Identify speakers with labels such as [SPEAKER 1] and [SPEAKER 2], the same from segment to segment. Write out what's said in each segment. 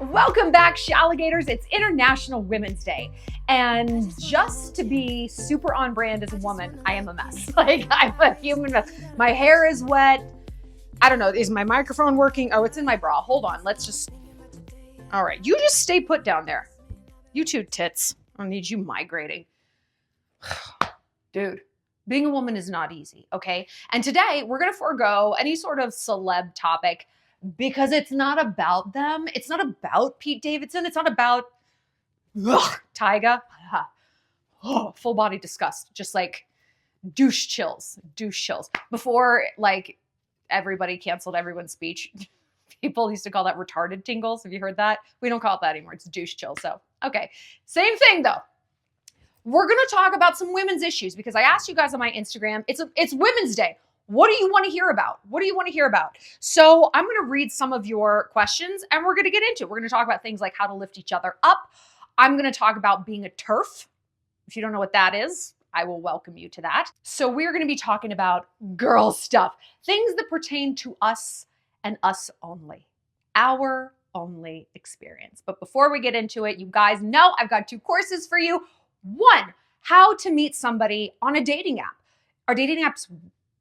[SPEAKER 1] Welcome back, Shalligators. It's International Women's Day. And just to be super on brand as a woman, I am a mess. Like, I'm a human mess. My hair is wet. I don't know, is my microphone working? Oh, it's in my bra. Hold on, all right, you just stay put down there. You two tits. I don't need you migrating. Dude, being a woman is not easy, okay? And today, we're gonna forego any sort of celeb topic because it's not about them. It's not about Pete Davidson. It's not about Tyga. Oh, full body disgust. Just like douche chills. Before like everybody canceled everyone's speech, people used to call that retarded tingles. Have you heard that? We don't call it that anymore. It's douche chill. So, okay. Same thing though. We're going to talk about some women's issues because I asked you guys on my Instagram, it's Women's Day. What do you want to hear about? So I'm going to read some of your questions and we're going to get into it. We're going to talk about things like how to lift each other up. I'm going to talk about being a TERF. If you don't know what that is, I will welcome you to that. So we're going to be talking about girl stuff, things that pertain to us and us only, our only experience. But before we get into it, you guys know I've got 2 courses for you. 1, how to meet somebody on a dating app. Are dating apps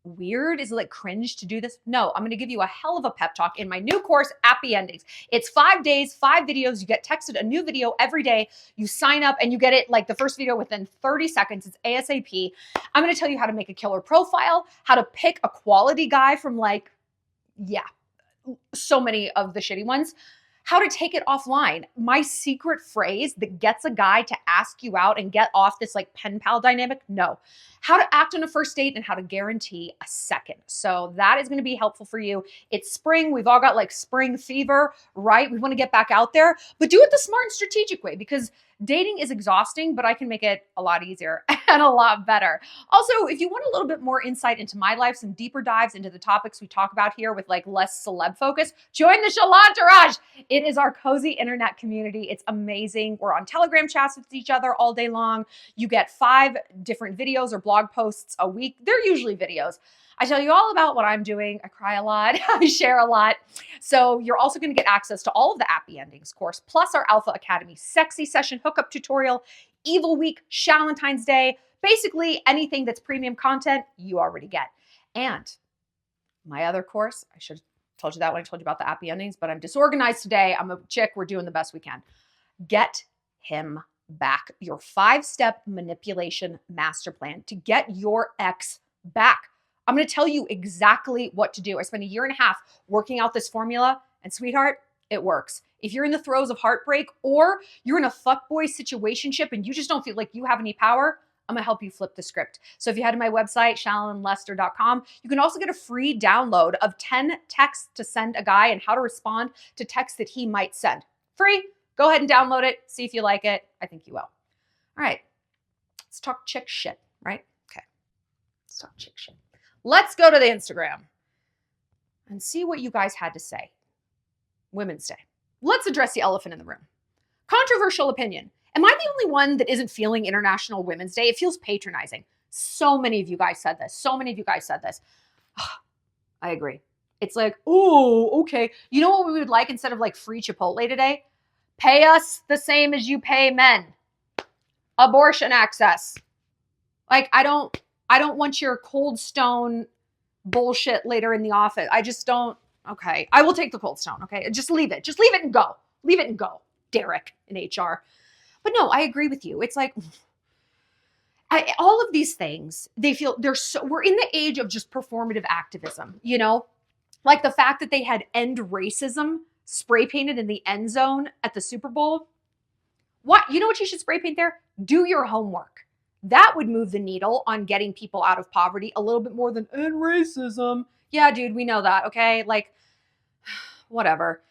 [SPEAKER 1] weird? Is it like cringe to do this? No, I'm going to give you a hell of a pep talk in my new course, Happy Endings. It's 5 days, 5 videos. You get texted a new video every day. You sign up and you get it like the first video within 30 seconds. It's ASAP. I'm going to tell you how to make a killer profile, how to pick a quality guy from like, so many of the shitty ones. How to take it offline. My secret phrase that gets a guy to ask you out and get off this like pen pal dynamic. No. How to act on a first date and how to guarantee a second. So that is going to be helpful for you. It's spring. We've all got like spring fever, right? We want to get back out there, but do it the smart and strategic way because dating is exhausting, but I can make it a lot easier and a lot better. Also, if you want a little bit more insight into my life, some deeper dives into the topics we talk about here with like less celeb focus, join the Shalontourage. It is our cozy internet community. It's amazing. We're on Telegram chats with each other all day long. You get 5 different videos or blog posts a week. They're usually videos. I tell you all about what I'm doing. I cry a lot. I share a lot. So you're also going to get access to all of the Happy Endings course, plus our Alpha Academy sexy session hookup tutorial, Evil Week, Shallentine's Day, basically anything that's premium content you already get. And my other course, I should have told you that when I told you about the Happy Endings, but I'm disorganized today. I'm a chick. We're doing the best we can. Get him back. Your 5-step manipulation master plan to get your ex back. I'm going to tell you exactly what to do. I spent 1.5 years working out this formula, and sweetheart, it works. If you're in the throes of heartbreak or you're in a fuckboy situationship and you just don't feel like you have any power, I'm going to help you flip the script. So if you head to my website, shallonlester.com, you can also get a free download of 10 texts to send a guy and how to respond to texts that he might send. Free. Go ahead and download it. See if you like it. I think you will. All right. Let's talk chick shit, right? Okay. Let's talk chick shit. Let's go to the Instagram and see what you guys had to say. Women's Day. Let's address the elephant in the room. Controversial opinion. Am I the only one that isn't feeling International Women's Day? It feels patronizing. So many of you guys said this. I agree. It's like, oh, okay. You know what we would like instead of like free Chipotle today? Pay us the same as you pay men. Abortion access. Like, I don't want your Cold Stone bullshit later in the office. I just don't. Okay. I will take the Cold Stone. Okay. Just leave it. Just leave it and go. Leave it and go. Derek in HR. But no, I agree with you. It's like all of these things, we're in the age of just performative activism, you know, like the fact that they had end racism spray painted in the end zone at the Super Bowl. You know what you should spray paint there? Do your homework. That would move the needle on getting people out of poverty a little bit more than end racism. Yeah, dude, we know that. Okay. Like, whatever.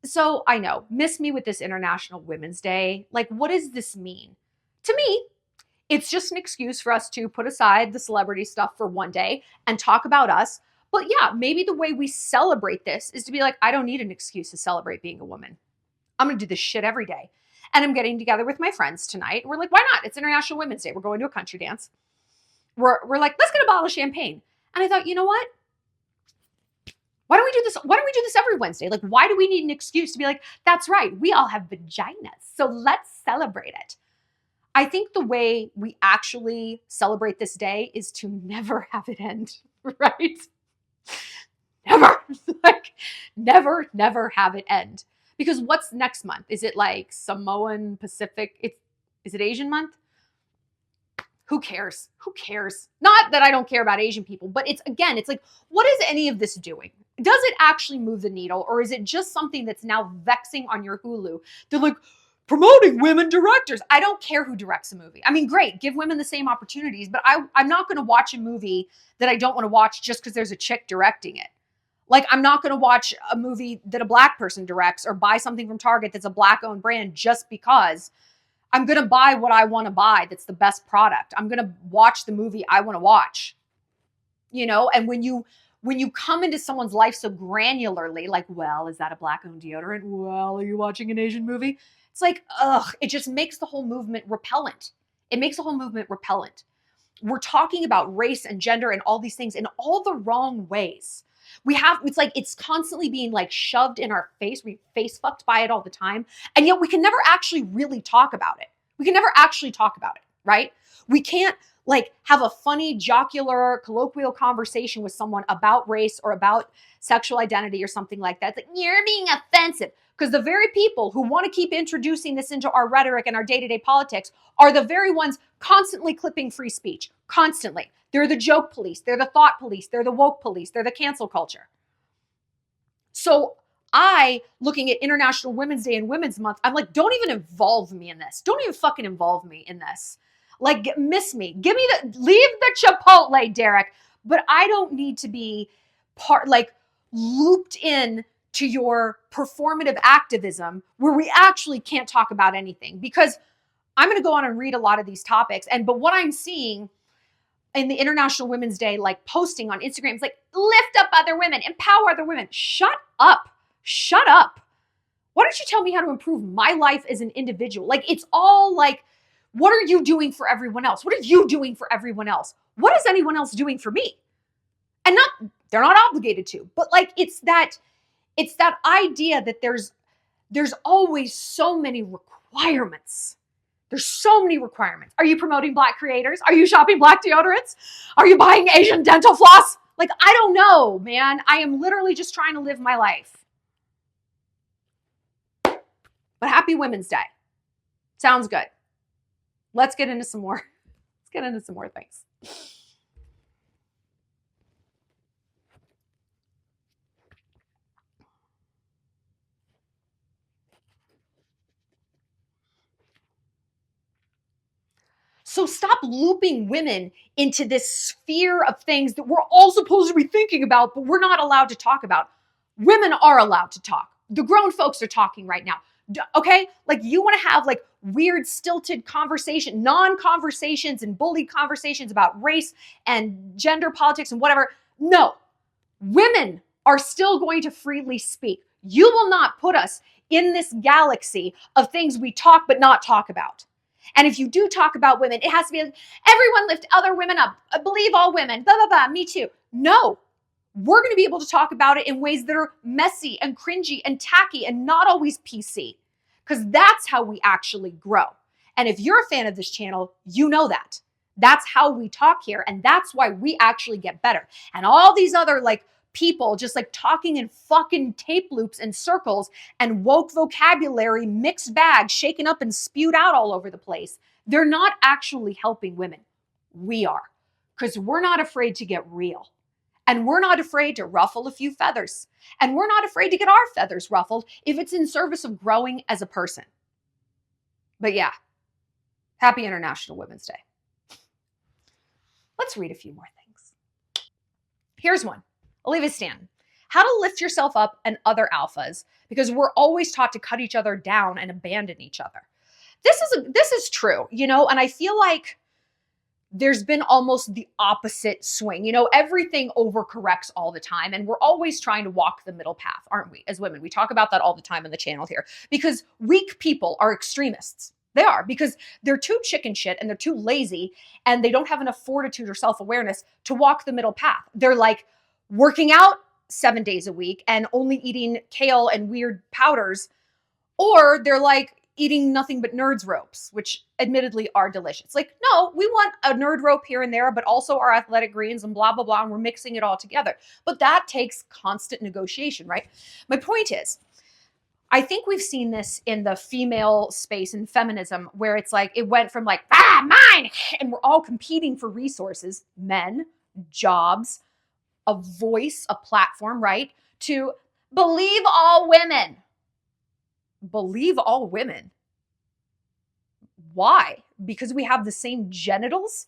[SPEAKER 1] So I know, miss me with this International Women's Day. Like, what does this mean? To me, it's just an excuse for us to put aside the celebrity stuff for one day and talk about us. But yeah, maybe the way we celebrate this is to be like, I don't need an excuse to celebrate being a woman. I'm going to do this shit every day. And I'm getting together with my friends tonight. We're like, why not? It's International Women's Day. We're going to a country dance. We're like, let's get a bottle of champagne. And I thought, you know what? Why don't we do this? Why don't we do this every Wednesday? Like, why do we need an excuse to be like, that's right, we all have vaginas, so let's celebrate it. I think the way we actually celebrate this day is to never have it end, right? Never. Like, never have it end. Because what's next month? Is it like Samoan Pacific? Is it Asian month? Who cares? Who cares? Not that I don't care about Asian people, but it's like, what is any of this doing? Does it actually move the needle, or is it just something that's now vexing on your Hulu? They're like, promoting women directors. I don't care who directs a movie. I mean, great, give women the same opportunities, but I'm not going to watch a movie that I don't want to watch just because there's a chick directing it. Like, I'm not going to watch a movie that a black person directs or buy something from Target that's a black-owned brand just because. I'm going to buy what I want to buy that's the best product. I'm going to watch the movie I want to watch. You know, and when you come into someone's life so granularly, like, well, is that a black-owned deodorant? Well, are you watching an Asian movie? It's like, ugh, it just makes the whole movement repellent. It makes the whole movement repellent. We're talking about race and gender and all these things in all the wrong ways. It's like, it's constantly being like shoved in our face. We face fucked by it all the time. And yet we can never actually really talk about it. We can never actually talk about it, right? We can't like have a funny, jocular, colloquial conversation with someone about race or about sexual identity or something like that. It's like, you're being offensive. Because the very people who want to keep introducing this into our rhetoric and our day-to-day politics are the very ones constantly clipping free speech. Constantly. They're the joke police. They're the thought police. They're the woke police. They're the cancel culture. So looking at International Women's Day and Women's Month, I'm like, don't even involve me in this. Don't even fucking involve me in this. Like, miss me. Leave the Chipotle, Derek. But I don't need to be looped in to your performative activism where we actually can't talk about anything, because I'm going to go on and read a lot of these topics. But what I'm seeing in the International Women's Day, like posting on Instagram, it's like, lift up other women, empower other women. Shut up. Shut up. Why don't you tell me how to improve my life as an individual? Like, it's all like, what are you doing for everyone else? What are you doing for everyone else? What is anyone else doing for me? And they're not obligated to, but like, it's that idea that there's always so many requirements. There's so many requirements. Are you promoting black creators? Are you shopping black deodorants? Are you buying Asian dental floss? Like, I don't know, man. I am literally just trying to live my life. But happy Women's Day. Sounds good. Let's get into some more. Let's get into some more things. So stop looping women into this sphere of things that we're all supposed to be thinking about, but we're not allowed to talk about. Women are allowed to talk. The grown folks are talking right now. Okay? Like, you want to have like weird, stilted non-conversations and bullied conversations about race and gender politics and whatever. No. Women are still going to freely speak. You will not put us in this galaxy of things we talk but not talk about. And if you do talk about women, it has to be like, everyone lift other women up. Believe all women. Blah, blah, blah. Me too. No. We're going to be able to talk about it in ways that are messy and cringy and tacky and not always PC. Because that's how we actually grow. And if you're a fan of this channel, you know that. That's how we talk here. And that's why we actually get better. And all these other like people just like talking in fucking tape loops and circles and woke vocabulary, mixed bag, shaken up and spewed out all over the place. They're not actually helping women. We are, because we're not afraid to get real. And we're not afraid to ruffle a few feathers. And we're not afraid to get our feathers ruffled if it's in service of growing as a person. But yeah, happy International Women's Day. Let's read a few more things. Here's one. Olivia Stanton. How to lift yourself up and other alphas, because we're always taught to cut each other down and abandon each other. This is true, you know, and I feel like there's been almost the opposite swing. You know, everything overcorrects all the time, and we're always trying to walk the middle path, aren't we, as women? We talk about that all the time on the channel here, because weak people are extremists. They are, because they're too chicken shit and they're too lazy and they don't have enough fortitude or self-awareness to walk the middle path. They're like, working out, 7 days a week and only eating kale and weird powders, or they're like eating nothing but nerds ropes, which admittedly are delicious. Like, no, we want a nerd rope here and there, but also our athletic greens and blah, blah, blah. And we're mixing it all together. But that takes constant negotiation, right? My point is, I think we've seen this in the female space in feminism, where it's like, it went from like, mine, and we're all competing for resources, men, jobs, a voice, a platform, right? To believe all women. Believe all women. Why? Because we have the same genitals?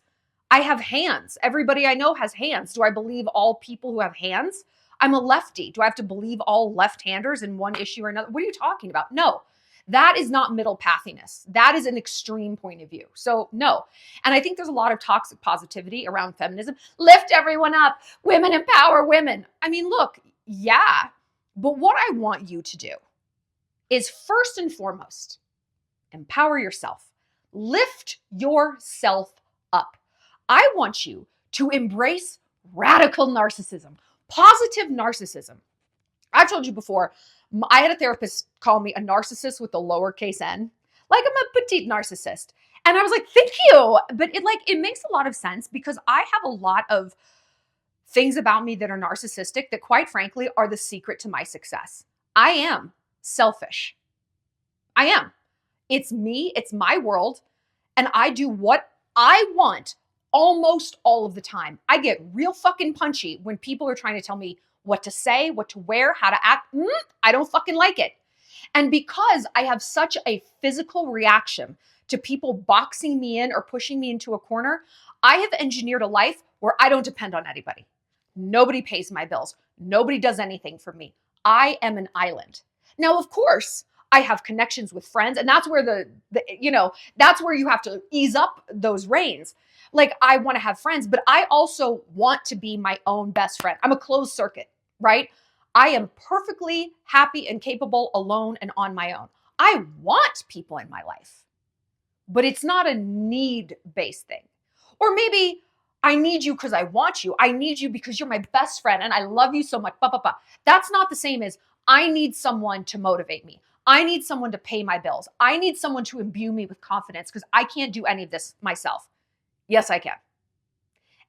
[SPEAKER 1] I have hands. Everybody I know has hands. Do I believe all people who have hands? I'm a lefty. Do I have to believe all left-handers in one issue or another? What are you talking about? No. That is not middle pathiness. That is an extreme point of view. So no. And I think there's a lot of toxic positivity around feminism. Lift everyone up. Women empower women. I mean, look, yeah. But what I want you to do is first and foremost, empower yourself. Lift yourself up. I want you to embrace radical narcissism, positive narcissism. I've told you before, I had a therapist call me a narcissist with a lowercase n. Like, I'm a petite narcissist. And I was like, thank you. But it makes a lot of sense, because I have a lot of things about me that are narcissistic that, quite frankly, are the secret to my success. I am selfish. I am. It's me. It's my world. And I do what I want almost all of the time. I get real fucking punchy when people are trying to tell me what to say, what to wear, how to act. I don't fucking like it. And because I have such a physical reaction to people boxing me in or pushing me into a corner, I have engineered a life where I don't depend on anybody. Nobody pays my bills. Nobody does anything for me. I am an island. Now, of course, I have connections with friends, and that's where that's where you have to ease up those reins. Like, I want to have friends, but I also want to be my own best friend. I'm a closed circuit, right? I am perfectly happy and capable alone and on my own. I want people in my life, but it's not a need-based thing. Or maybe I need you because I want you. I need you because you're my best friend and I love you so much. That's not the same as I need someone to motivate me. I need someone to pay my bills. I need someone to imbue me with confidence, because I can't do any of this myself. Yes, I can.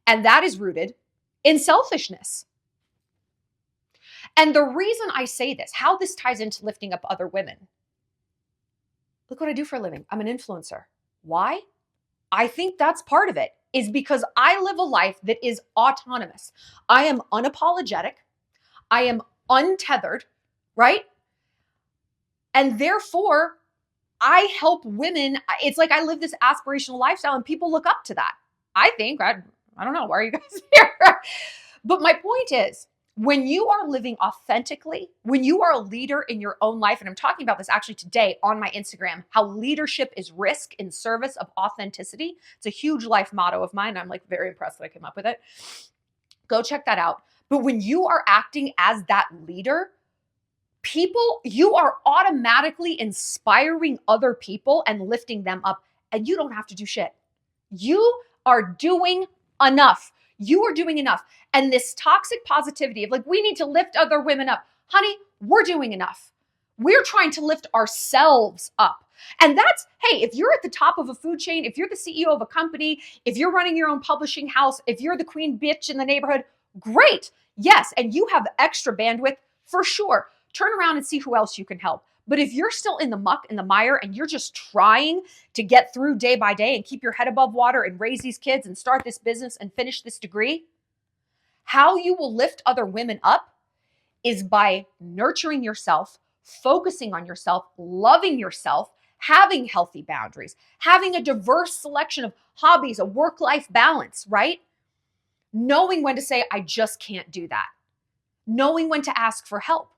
[SPEAKER 1] And that is rooted in selfishness. And the reason I say this, how this ties into lifting up other women. Look what I do for a living. I'm an influencer. Why? I think that's part of it, is because I live a life that is autonomous. I am unapologetic. I am untethered, right? And therefore, I help women. It's like I live this aspirational lifestyle and people look up to that. I think, I don't know, why are you guys here? But my point is, when you are living authentically, when you are a leader in your own life, and I'm talking about this actually today on my Instagram, how leadership is risk in service of authenticity. It's a huge life motto of mine. I'm like very impressed that I came up with it. Go check that out. But when you are acting as that leader, you are automatically inspiring other people and lifting them up, and you don't have to do shit. You are doing enough. You are doing enough. And this toxic positivity of like, we need to lift other women up. Honey, we're doing enough. We're trying to lift ourselves up. And that's, hey, if you're at the top of a food chain, if you're the CEO of a company, if you're running your own publishing house, if you're the queen bitch in the neighborhood, great. Yes, and you have extra bandwidth for sure. Turn around and see who else you can help. But if you're still in the muck and the mire and you're just trying to get through day by day and keep your head above water and raise these kids and start this business and finish this degree, how you will lift other women up is by nurturing yourself, focusing on yourself, loving yourself, having healthy boundaries, having a diverse selection of hobbies, a work-life balance, right? Knowing when to say, I just can't do that. Knowing when to ask for help.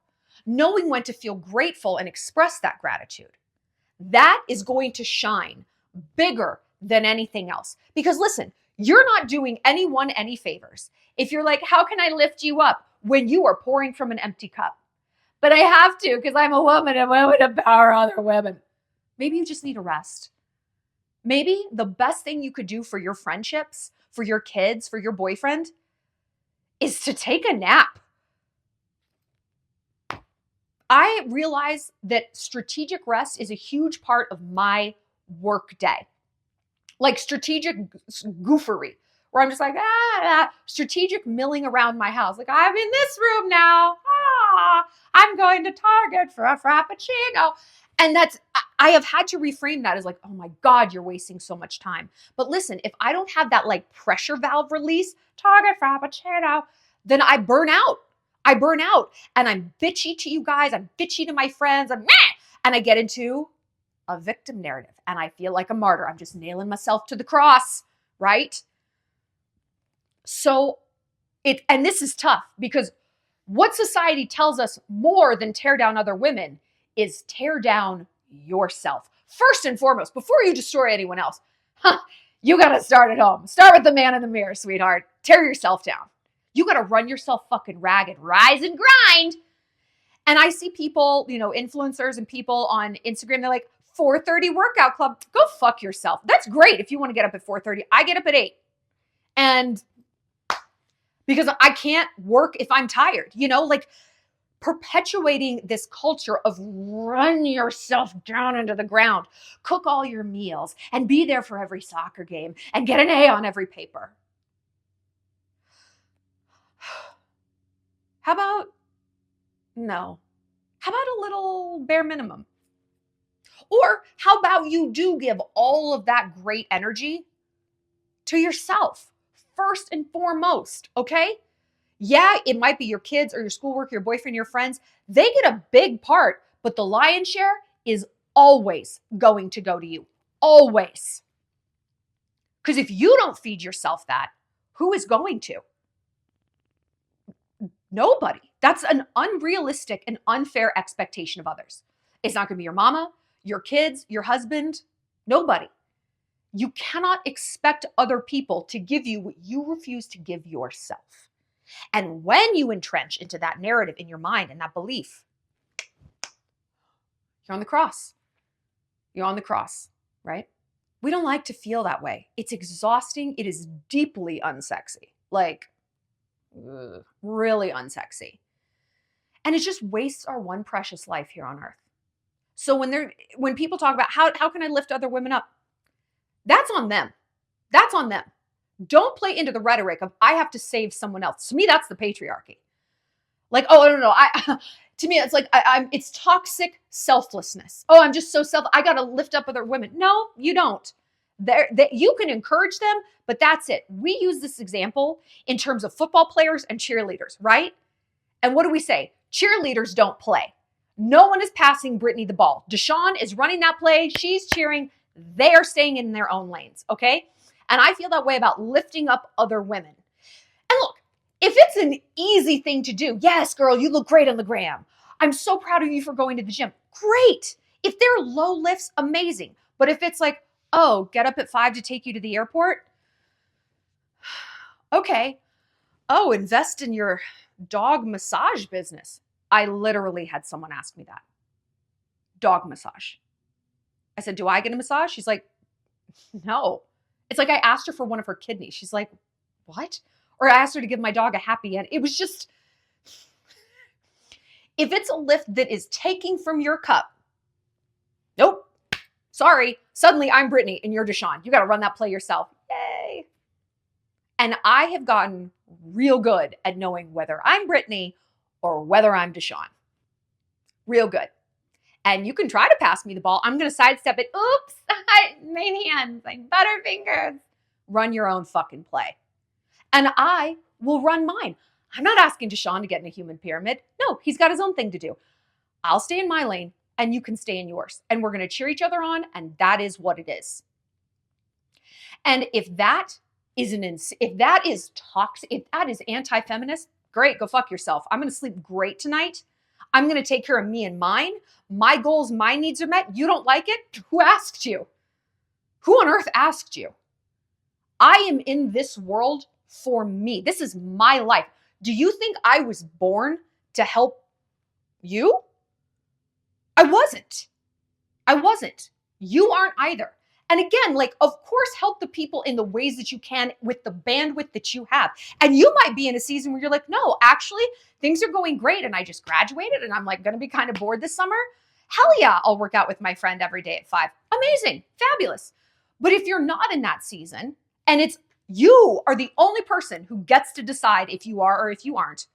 [SPEAKER 1] Knowing when to feel grateful and express that gratitude. That is going to shine bigger than anything else. Because listen, you're not doing anyone any favors. If you're like, how can I lift you up when you are pouring from an empty cup? But I have to because I'm a woman and women empower other women. Maybe you just need a rest. Maybe the best thing you could do for your friendships, for your kids, for your boyfriend, is to take a nap. I realize that strategic rest is a huge part of my work day. Like strategic goofery, where I'm just like, strategic milling around my house. Like, I'm in this room now. I'm going to Target for a Frappuccino. And I have had to reframe that as like, oh my God, you're wasting so much time. But listen, if I don't have that like pressure valve release, Target Frappuccino, then I burn out. I burn out and I'm bitchy to you guys. I'm bitchy to my friends. And I get into a victim narrative and I feel like a martyr. I'm just nailing myself to the cross, right? So and this is tough because what society tells us more than tear down other women is tear down yourself. First and foremost, before you destroy anyone else, you got to start at home. Start with the man in the mirror, sweetheart. Tear yourself down. You got to run yourself fucking ragged, rise and grind. And I see people, influencers and people on Instagram, they're like, 4:30 workout club. Go fuck yourself. That's great if you want to get up at 4:30. I get up at 8. And because I can't work if I'm tired, like perpetuating this culture of run yourself down into the ground, cook all your meals and be there for every soccer game and get an A on every paper. How about a little bare minimum? Or how about you do give all of that great energy to yourself first and foremost, okay? Yeah, it might be your kids or your schoolwork, your boyfriend, your friends. They get a big part, but the lion's share is always going to go to you. Always. Because if you don't feed yourself that, who is going to? Nobody. That's an unrealistic and unfair expectation of others. It's not going to be your mama, your kids, your husband, nobody. You cannot expect other people to give you what you refuse to give yourself. And when you entrench into that narrative in your mind and that belief, you're on the cross. You're on the cross, right? We don't like to feel that way. It's exhausting. It is deeply unsexy. Like, really unsexy. And it just wastes our one precious life here on earth. So when people talk about how can I lift other women up? That's on them. That's on them. Don't play into the rhetoric of I have to save someone else. To me, that's the patriarchy. Like, oh, no. To me, it's like it's toxic selflessness. Oh, I'm just so I got to lift up other women. No, you don't. You can encourage them, but that's it. We use this example in terms of football players and cheerleaders, right? And what do we say? Cheerleaders don't play. No one is passing Brittany the ball. Deshawn is running that play. She's cheering. They are staying in their own lanes, okay? And I feel that way about lifting up other women. And look, if it's an easy thing to do, yes, girl, you look great on the gram. I'm so proud of you for going to the gym. Great. If they're low lifts, amazing. But if it's like, oh, get up at 5 to take you to the airport? Okay. Oh, invest in your dog massage business. I literally had someone ask me that. Dog massage. I said, do I get a massage? She's like, no. It's like I asked her for one of her kidneys. She's like, what? Or I asked her to give my dog a happy end. It was just, if it's a lift that is taking from your cup, nope. Sorry. Suddenly I'm Brittany and you're Deshawn. You got to run that play yourself. Yay. And I have gotten real good at knowing whether I'm Brittany or whether I'm Deshawn. Real good. And you can try to pass me the ball. I'm going to sidestep it. Oops, I made hands like butterfingers. Run your own fucking play. And I will run mine. I'm not asking Deshawn to get in a human pyramid. No, he's got his own thing to do. I'll stay in my lane and you can stay in yours. And we're going to cheer each other on. And that is what it is. And if that is toxic, if that is anti-feminist, great, go fuck yourself. I'm going to sleep great tonight. I'm going to take care of me and mine. My goals, my needs are met. You don't like it? Who asked you? Who on earth asked you? I am in this world for me. This is my life. Do you think I was born to help you? I wasn't. You aren't either. And again, like, of course, help the people in the ways that you can with the bandwidth that you have. And you might be in a season where you're like, no, actually, things are going great. And I just graduated and I'm like going to be kind of bored this summer. Hell yeah, I'll work out with my friend every day at 5. Amazing, fabulous. But if you're not in that season and it's you are the only person who gets to decide if you are or if you aren't,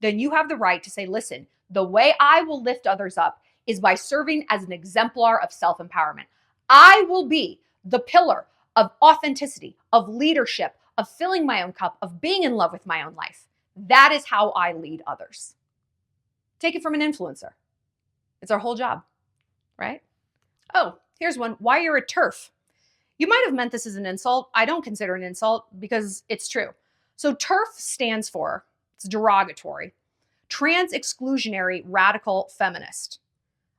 [SPEAKER 1] then you have the right to say, listen, the way I will lift others up is by serving as an exemplar of self-empowerment. I will be the pillar of authenticity, of leadership, of filling my own cup, of being in love with my own life. That is how I lead others. Take it from an influencer. It's our whole job, right? Oh, here's one. Why you're a TERF. You might have meant this as an insult. I don't consider it an insult because it's true. So TERF stands for, it's derogatory, trans exclusionary radical feminist.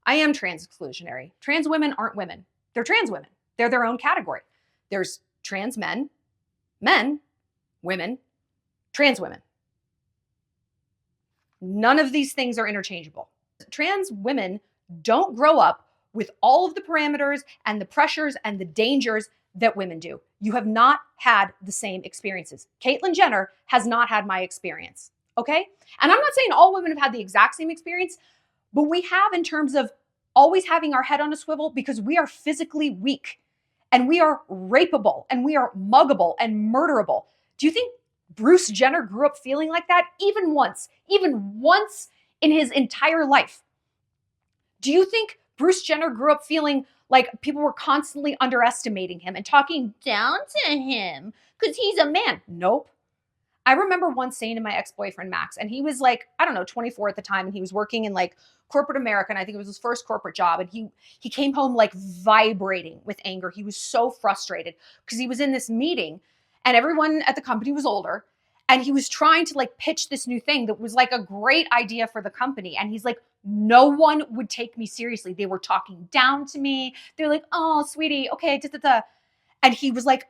[SPEAKER 1] I am trans exclusionary. Trans women aren't women. They're trans women. They're their own category. There's trans men, women, trans women. None of these things are interchangeable. Trans women don't grow up with all of the parameters and the pressures and the dangers that women do. You have not had the same experiences. Caitlyn Jenner has not had my experience, okay? And I'm not saying all women have had the exact same experience, but we have in terms of always having our head on a swivel because we are physically weak and we are rapeable and we are muggable and murderable. Do you think Bruce Jenner grew up feeling like that even once in his entire life? Do you think Bruce Jenner grew up feeling like people were constantly underestimating him and talking down to him because he's a man? Nope. I remember once saying to my ex-boyfriend, Max, and he was like, I don't know, 24 at the time, and he was working in like corporate America, and I think it was his first corporate job, and he came home like vibrating with anger. He was so frustrated because he was in this meeting, and everyone at the company was older, and he was trying to like pitch this new thing that was like a great idea for the company, and he's like, no one would take me seriously. They were talking down to me. They're like, oh, sweetie, okay, da-da-da. And he was like,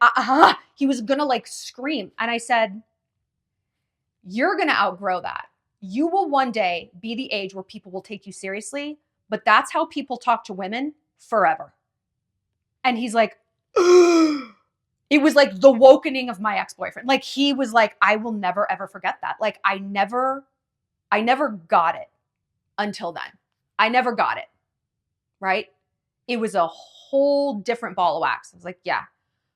[SPEAKER 1] he was gonna like scream. And I said, you're gonna outgrow that. You will one day be the age where people will take you seriously, but that's how people talk to women forever. And he's like, it was like the wokening of my ex-boyfriend. Like he was like, I will never, ever forget that. Like I never got it until then. I never got it, right? It was a whole different ball of wax. I was like, yeah.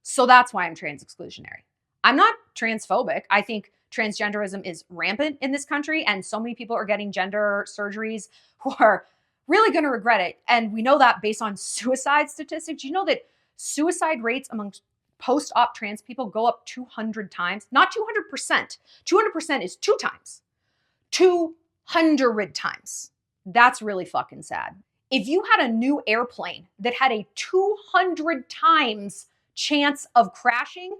[SPEAKER 1] So that's why I'm trans exclusionary. I'm not transphobic. I think transgenderism is rampant in this country, and so many people are getting gender surgeries who are really going to regret it. And we know that based on suicide statistics. You know that suicide rates among post-op trans people go up 200 times, not 200%. 200% is 2 times, 200 times. That's really fucking sad. If you had a new airplane that had a 200 times chance of crashing,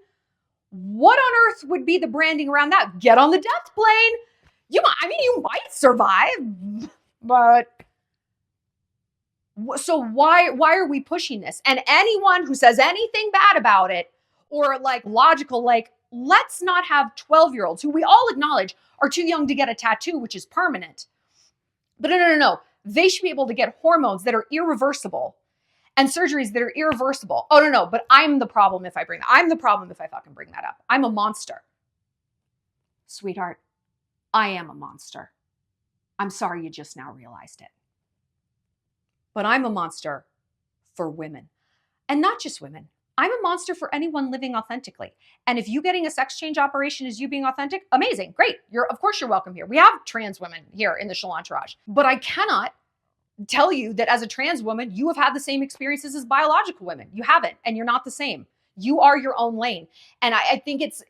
[SPEAKER 1] what on earth would be the branding around that? Get on the death plane. You might survive, but so why are we pushing this? And anyone who says anything bad about it or like logical, like let's not have 12-year-olds who we all acknowledge are too young to get a tattoo, which is permanent. But no. They should be able to get hormones that are irreversible and surgeries that are irreversible. Oh, no. But I'm the problem if I bring that. I'm the problem if I fucking bring that up. I'm a monster. Sweetheart, I am a monster. I'm sorry you just now realized it. But I'm a monster for women. And not just women. I'm a monster for anyone living authentically. And if you getting a sex change operation is you being authentic, amazing, great. Of course you're welcome here. We have trans women here in the Shallon entourage. But I cannot tell you that as a trans woman, you have had the same experiences as biological women. You haven't, and you're not the same. You are your own lane. And I think it's,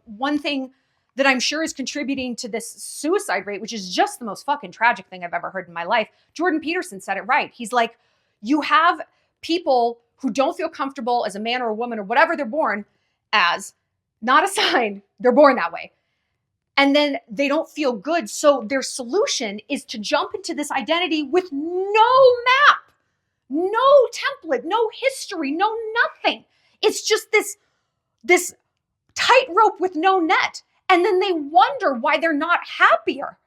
[SPEAKER 1] one thing that I'm sure is contributing to this suicide rate, which is just the most fucking tragic thing I've ever heard in my life. Jordan Peterson said it right. He's like, you have people who don't feel comfortable as a man or a woman or whatever they're born as, not a sign, they're born that way. And then they don't feel good. So their solution is to jump into this identity with no map, no template, no history, no nothing. It's just this tightrope with no net. And then they wonder why they're not happier.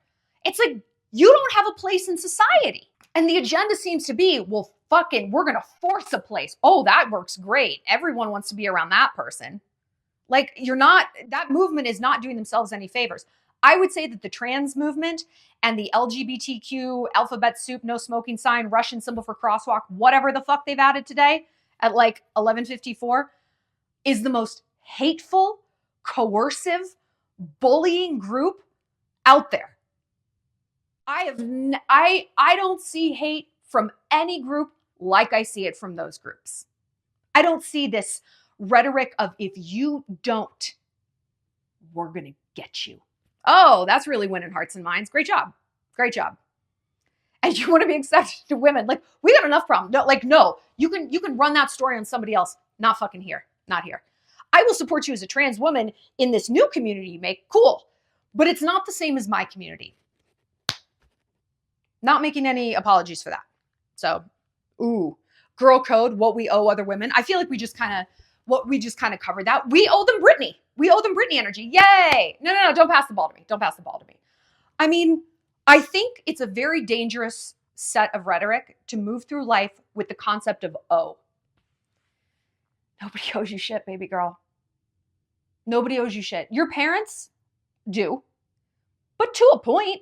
[SPEAKER 1] It's like, you don't have a place in society. And the agenda seems to be, well, fucking, we're going to force a place. Oh, that works great. Everyone wants to be around that person. Like, that movement is not doing themselves any favors. I would say that the trans movement and the LGBTQ alphabet soup, no smoking sign, Russian symbol for crosswalk, whatever the fuck they've added today at like 11:54 is the most hateful, coercive, bullying group out there. I don't see hate from any group like I see it from those groups. I don't see this rhetoric of, if you don't, we're going to get you. Oh, that's really winning hearts and minds. Great job. Great job. And you want to be accepted to women. Like, we got enough problems. No, like, no, you can run that story on somebody else. Not fucking here. Not here. I will support you as a trans woman in this new community you make. Cool. But it's not the same as my community. Not making any apologies for that. So, girl code, what we owe other women. I feel like we just kind of covered that. We owe them Britney. We owe them Britney energy. Yay. No. Don't pass the ball to me. Don't pass the ball to me. I mean, I think it's a very dangerous set of rhetoric to move through life with the concept of owe. Nobody owes you shit, baby girl. Nobody owes you shit. Your parents do, but to a point.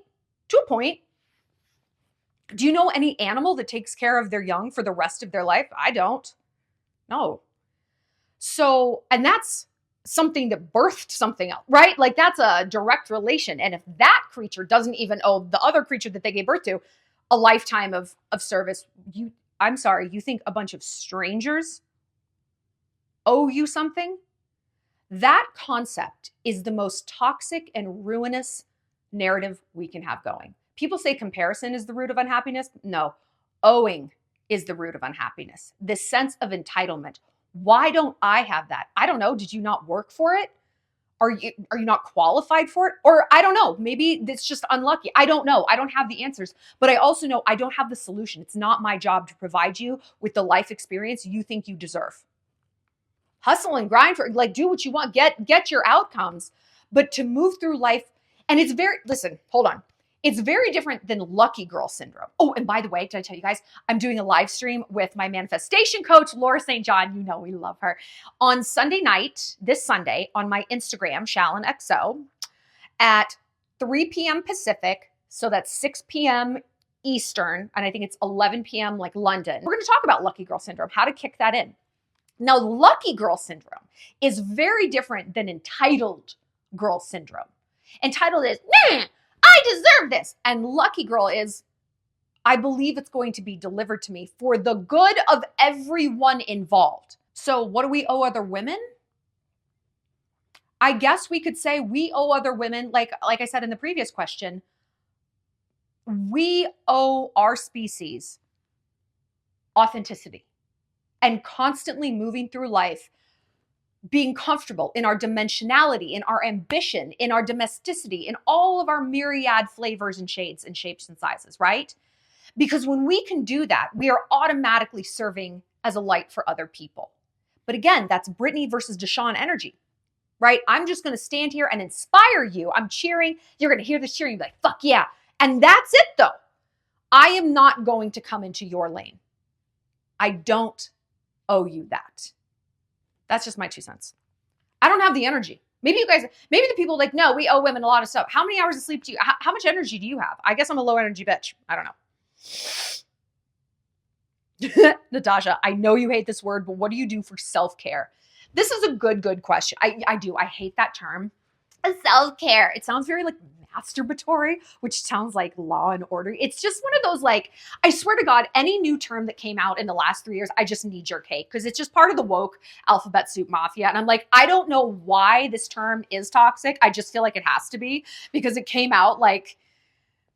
[SPEAKER 1] Do you know any animal that takes care of their young for the rest of their life? I don't. No. So, and that's something that birthed something else, right? Like, that's a direct relation. And if that creature doesn't even owe the other creature that they gave birth to a lifetime of service, I'm sorry, you think a bunch of strangers owe you something? That concept is the most toxic and ruinous narrative we can have going. People say comparison is the root of unhappiness. No, owing is the root of unhappiness. This sense of entitlement. Why don't I have that? I don't know. Did you not work for it? Are you not qualified for it? Or I don't know. Maybe it's just unlucky. I don't know. I don't have the answers. But I also know I don't have the solution. It's not my job to provide you with the life experience you think you deserve. Hustle and grind for, like, do what you want. Get your outcomes. But to move through life, and listen, hold on. It's very different than lucky girl syndrome. Oh, and by the way, did I tell you guys, I'm doing a live stream with my manifestation coach, Laura St. John. You know we love her. On Sunday night, this Sunday, on my Instagram, ShallonXO, at 3 p.m. Pacific. So that's 6 p.m. Eastern. And I think it's 11 p.m. like London. We're going to talk about lucky girl syndrome, how to kick that in. Now, lucky girl syndrome is very different than entitled girl syndrome. Entitled is, I deserve this. And lucky girl is, I believe it's going to be delivered to me for the good of everyone involved. So what do we owe other women? I guess we could say we owe other women, like I said in the previous question, we owe our species authenticity and constantly moving through life being comfortable in our dimensionality, in our ambition, in our domesticity, in all of our myriad flavors and shades and shapes and sizes, right? Because when we can do that, we are automatically serving as a light for other people. But again, that's Britney versus Deshawn energy, right? I'm just going to stand here and inspire you. I'm cheering. You're going to hear this cheering. You're like, fuck yeah. And that's it though. I am not going to come into your lane. I don't owe you that. That's just my 2 cents. I don't have the energy. Maybe the people like, no, we owe women a lot of stuff. How many hours of sleep do you, how much energy do you have? I guess I'm a low energy bitch. I don't know. Natasha, I know you hate this word, but what do you do for self-care? This is a good question. I do. I hate that term. Self-care. It sounds very like masturbatory, which sounds like Law and Order. It's just one of those, like, I swear to God, any new term that came out in the last 3 years, I just knee-jerk hate because it's just part of the woke alphabet soup mafia. And I'm like, I don't know why this term is toxic. I just feel like it has to be because it came out like,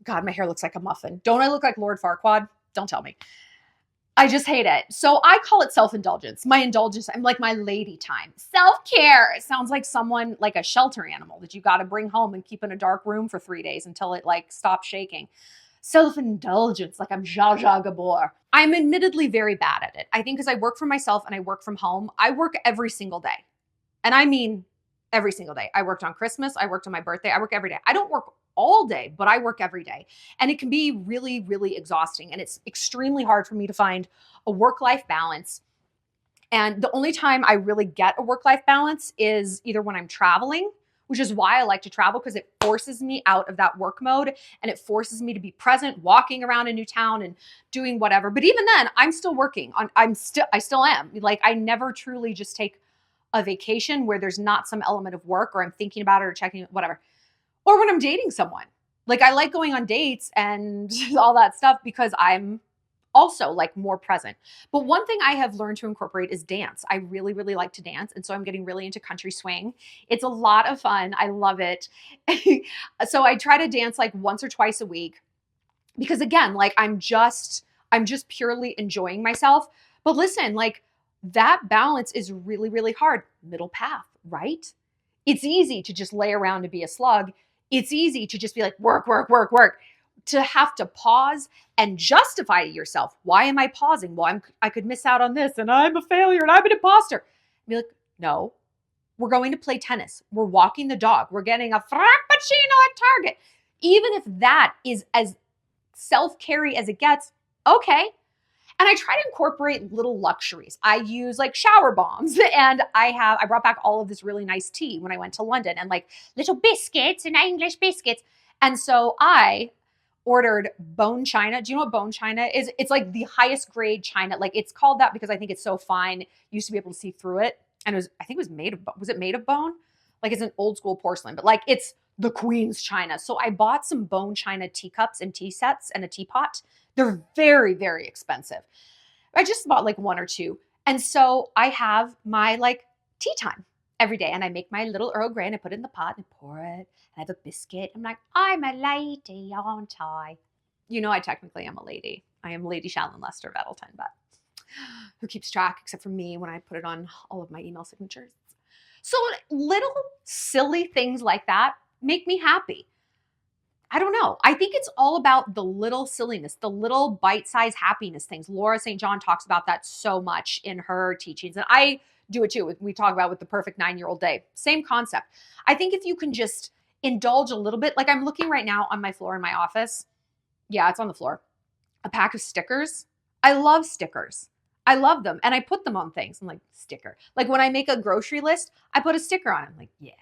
[SPEAKER 1] God, my hair looks like a muffin. Don't I look like Lord Farquaad? Don't tell me. I just hate it. So I call it self-indulgence. My indulgence, I'm like my lady time. Self-care. It sounds like someone, like a shelter animal that you got to bring home and keep in a dark room for 3 days until it like stops shaking. Self-indulgence, like I'm Zsa Zsa Gabor. I'm admittedly very bad at it. I think because I work for myself and I work from home, I work every single day. And I mean every single day. I worked on Christmas. I worked on my birthday. I work every day. I don't work all day, but I work every day. And it can be really, really exhausting. And it's extremely hard for me to find a work-life balance. And the only time I really get a work-life balance is either when I'm traveling, which is why I like to travel, because it forces me out of that work mode and it forces me to be present, walking around a new town and doing whatever. But even then, I'm still working on, I still am. Like, I never truly just take a vacation where there's not some element of work or I'm thinking about it or checking whatever. Or when I'm dating someone. Like, I like going on dates and all that stuff because I'm also like more present. But one thing I have learned to incorporate is dance. I really, really like to dance. And so I'm getting really into country swing. It's a lot of fun. I love it. So I try to dance like once or twice a week because again, like I'm just purely enjoying myself. But listen, like that balance is really, really hard. Middle path, right? It's easy to just lay around and be a slug. It's easy to just be like, work, work, work, work. To have to pause and justify to yourself, why am I pausing? Well, I could miss out on this and I'm a failure and I'm an imposter. Be like, no, we're going to play tennis. We're walking the dog. We're getting a frappuccino at Target. Even if that is as self-carry as it gets, okay. And I try to incorporate little luxuries. I use like shower bombs and I brought back all of this really nice tea when I went to London and like little biscuits and English biscuits. And so I ordered bone china. Do you know what bone china is? It's like the highest grade china. Like it's called that because I think it's so fine. You used to be able to see through it. And I think it was made of, was it made of bone? Like it's an old school porcelain, but like it's the queen's china. So I bought some bone china teacups and tea sets and a teapot. They're very, very expensive. I just bought like one or two. And so I have my like tea time every day. And I make my little Earl Grey and I put it in the pot and pour it. And I have a biscuit. I'm like, I'm a lady, aren't I? You know, I technically am a lady. I am Lady Shallon Lester of Edelton, but who keeps track except for me when I put it on all of my email signatures. So little silly things like that make me happy. I don't know. I think it's all about the little silliness, the little bite-sized happiness things. Laura St. John talks about that so much in her teachings. And I do it too. We talk about with the perfect 9-year-old day. Same concept. I think if you can just indulge a little bit, like I'm looking right now on my floor in my office. Yeah, it's on the floor. A pack of stickers. I love stickers. I love them. And I put them on things. I'm like, sticker. Like when I make a grocery list, I put a sticker on it. I'm like, yeah.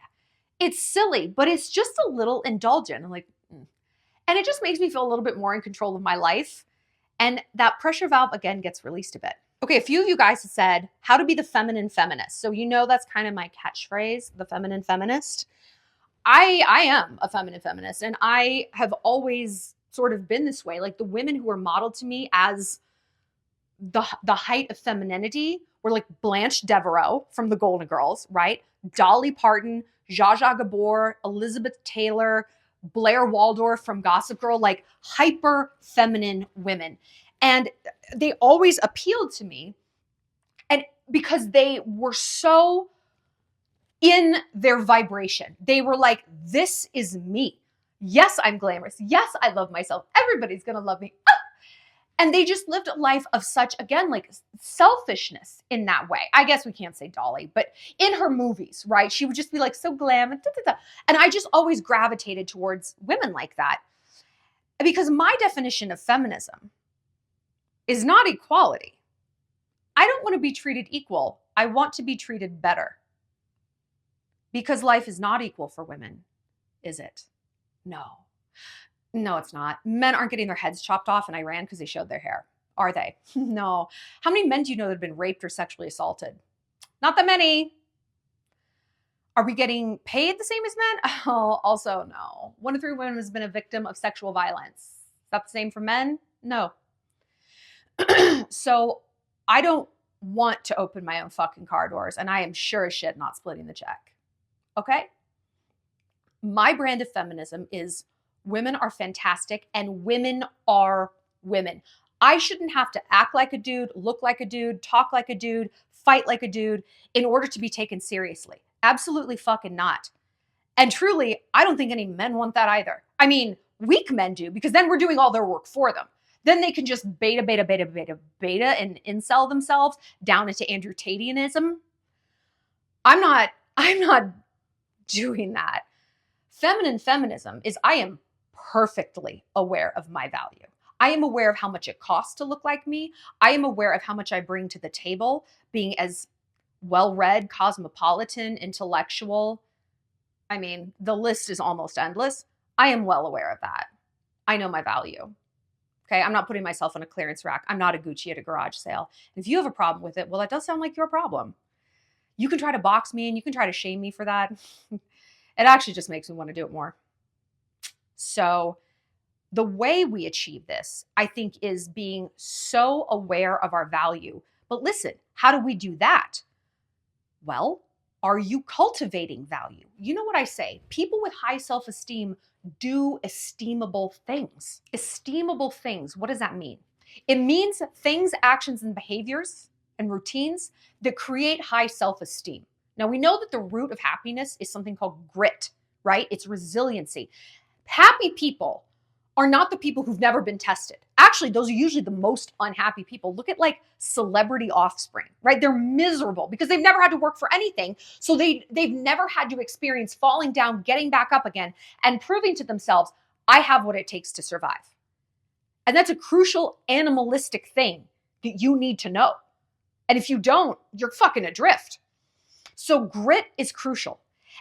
[SPEAKER 1] It's silly, but it's just a little indulgent. I'm like, and it just makes me feel a little bit more in control of my life. And that pressure valve, again, gets released a bit. Okay, a few of you guys have said how to be the feminine feminist. So you know that's kind of my catchphrase, the feminine feminist. I am a feminine feminist, and I have always sort of been this way. Like the women who were modeled to me as the height of femininity were like Blanche Devereaux from the Golden Girls, right? Dolly Parton, Zsa Zsa Gabor, Elizabeth Taylor, Blair Waldorf from Gossip Girl, like hyper feminine women. And they always appealed to me. And because they were so in their vibration, they were like, this is me. Yes, I'm glamorous. Yes, I love myself. Everybody's going to love me. Ah! And they just lived a life of such, again, like selfishness in that way. I guess we can't say Dolly, but in her movies, right? She would just be like so glam and da-da-da. And I just always gravitated towards women like that because my definition of feminism is not equality. I don't want to be treated equal. I want to be treated better because life is not equal for women, is it? No. No, it's not. Men aren't getting their heads chopped off in Iran because they showed their hair, are they? No. How many men do you know that have been raped or sexually assaulted? Not that many. Are we getting paid the same as men? Oh, also no. 1 in 3 women has been a victim of sexual violence. Is that the same for men? No. So I don't want to open my own fucking car doors, and I am sure as shit not splitting the check. Okay? My brand of feminism is women are fantastic and women are women. I shouldn't have to act like a dude, look like a dude, talk like a dude, fight like a dude in order to be taken seriously. Absolutely fucking not. And truly, I don't think any men want that either. I mean, weak men do because then we're doing all their work for them. Then they can just beta and incel themselves down into Andrew Tateanism. I'm not doing that. Feminine feminism is I am perfectly aware of my value. I am aware of how much it costs to look like me. I am aware of how much I bring to the table, being as well-read, cosmopolitan, intellectual. I mean, the list is almost endless. I am well aware of that. I know my value. Okay, I'm not putting myself on a clearance rack. I'm not a Gucci at a garage sale. If you have a problem with it, well, that does sound like your problem. You can try to box me and you can try to shame me for that. It actually just makes me want to do it more. So the way we achieve this, I think, is being so aware of our value. But listen, how do we do that? Well, are you cultivating value? You know what I say? People with high self-esteem do esteemable things. Esteemable things, what does that mean? It means things, actions, and behaviors and routines that create high self-esteem. Now, we know that the root of happiness is something called grit, right? It's resiliency. Happy people are not the people who've never been tested. Actually, those are usually the most unhappy people. Look at like celebrity offspring, right? They're miserable because they've never had to work for anything. So they've never had to experience falling down, getting back up again, and proving to themselves, I have what it takes to survive. And that's a crucial animalistic thing that you need to know. And if you don't, you're fucking adrift. So grit is crucial.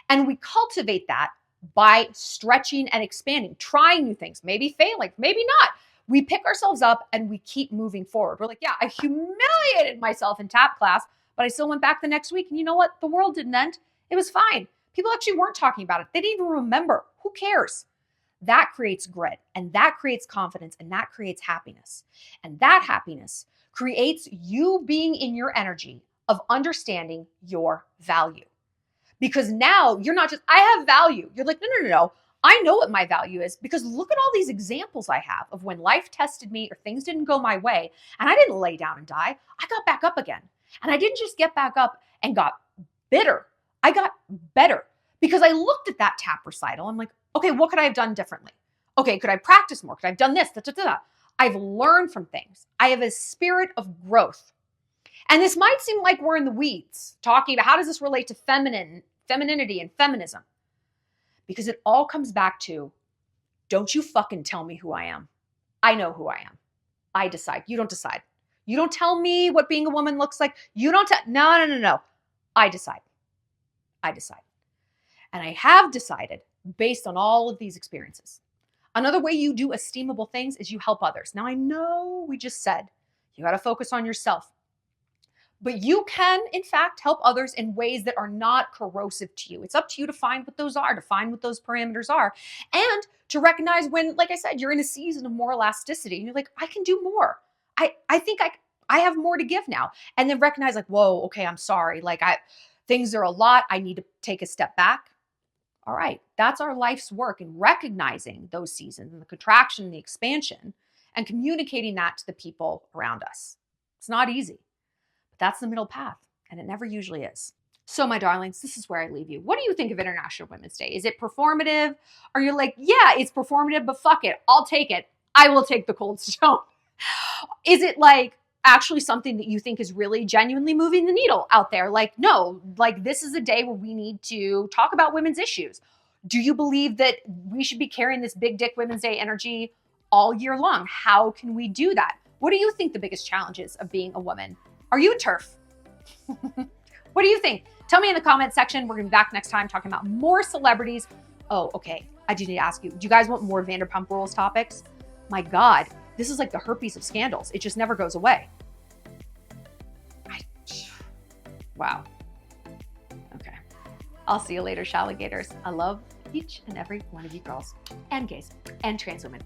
[SPEAKER 1] And we cultivate that by stretching and expanding, trying new things, maybe failing, maybe not. We pick ourselves up and we keep moving forward. We're like, yeah, I humiliated myself in tap class, but I still went back the next week. And you know what? The world didn't end. It was fine. People actually weren't talking about it. They didn't even remember. Who cares? That creates grit, and that creates confidence, and that creates happiness. And that happiness creates you being in your energy of understanding your value. Because now you're not just, I have value. You're like, no. I know what my value is, because look at all these examples I have of when life tested me or things didn't go my way and I didn't lay down and die. I got back up again. And I didn't just get back up and got bitter. I got better because I looked at that tap recital. I'm like, okay, what could I have done differently? Okay, could I practice more? Could I have done this? I've learned from things. I have a spirit of growth. And this might seem like we're in the weeds talking about how does this relate to femininity and feminism? Because it all comes back to, don't you fucking tell me who I am. I know who I am. I decide. You don't decide. You don't tell me what being a woman looks like. You don't no. I decide. And I have decided based on all of these experiences. Another way you do esteemable things is you help others. Now, I know we just said you got to focus on yourself. But you can, in fact, help others in ways that are not corrosive to you. It's up to you to find what those are, to find what those parameters are, and to recognize when, like I said, you're in a season of more elasticity and you're like, I can do more. I think I have more to give now. And then recognize like, whoa, okay, I'm sorry. Like things are a lot. I need to take a step back. All right, that's our life's work in recognizing those seasons and the contraction and the expansion and communicating that to the people around us. It's not easy. That's the middle path, and it never usually is. So my darlings, this is where I leave you. What do you think of International Women's Day? Is it performative? Are you like, yeah, it's performative, but fuck it, I'll take it. I will take the cold stone. Is it like actually something that you think is really genuinely moving the needle out there? Like, no, like this is a day where we need to talk about women's issues. Do you believe that we should be carrying this big dick Women's Day energy all year long? How can we do that? What do you think the biggest challenge is of being a woman? Are you a TERF? What do you think? Tell me in the comment section. We're going to be back next time talking about more celebrities. Oh, okay. I do need to ask you, do you guys want more Vanderpump Rules topics? My God, this is like the herpes of scandals. It just never goes away. Wow. Okay. I'll see you later, Shalligators. I love each and every one of you girls and gays and trans women.